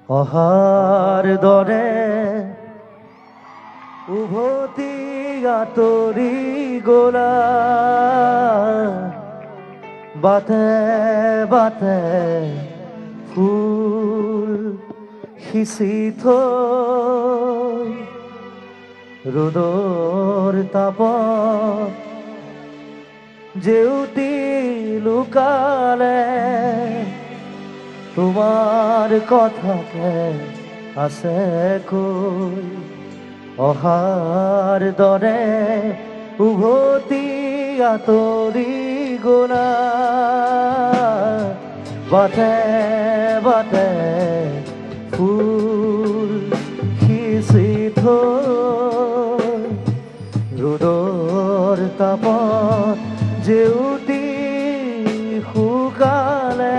অহাৰ দৰে উভতি আঁতৰি গলা বাটে বাটে ফুল সিঁচি থৈ ৰ'দৰ তাপত জেউতি লুকালে তোমাৰ কথাকে আছে কই অহাৰ দৰে উভতি আঁতৰি গলা বাটে বাটে ফুল সিঁচি থৈ ৰ'দৰ তাপত জেউতি শুকালে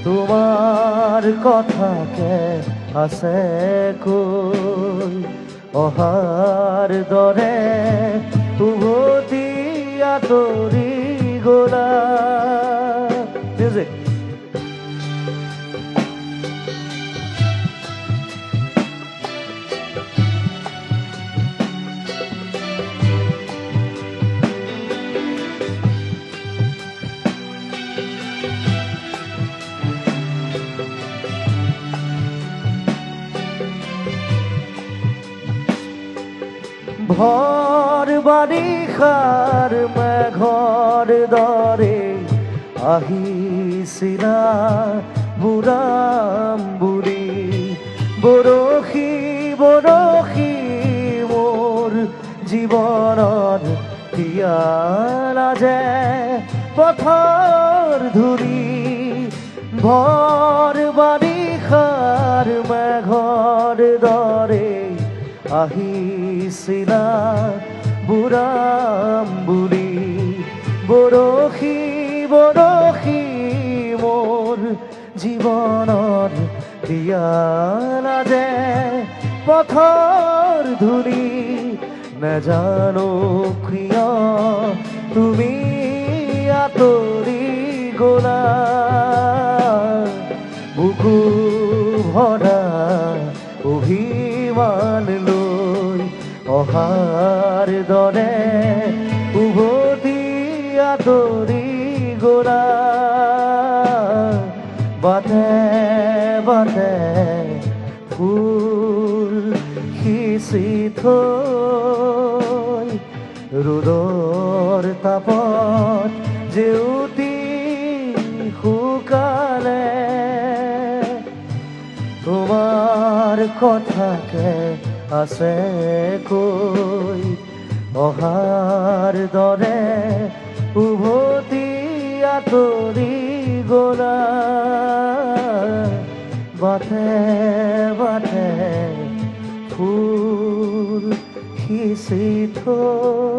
তোমাৰ কথাকে আছে কই অহাৰ দৰে উভতি আঁতৰি গলা মিউজিক ভৰ বাৰিষাৰ মেঘৰ দৰে আহিছিলা বুঢ়াম বুঢ়ী বৰশী বৰশী মোৰ জীৱনত তিয়ালা যে পথৰ ধূলি ভৰ বাৰিষাৰ মেঘৰ দৰে আহিছিলা বুঢ়াম বুঢ়ী বৰশী বৰশী মোৰ জীৱনত তিয়ালা যে পথৰ ধূলি নেজানো কিয় তুমি আঁতৰি গলা বুকু ভৰা অভিমান লৈ অহাৰ দৰে উভতি আঁতৰি গলা বাটে বাটে ফুল সিঁচি থৈ ৰ'দৰ তাপত জেউতি শুকালে তোমাৰ কথাকে আছে কই অহাৰ দৰে উভতি আঁতৰি গলা বাটে বাটে ফুল সিঁচি থৈ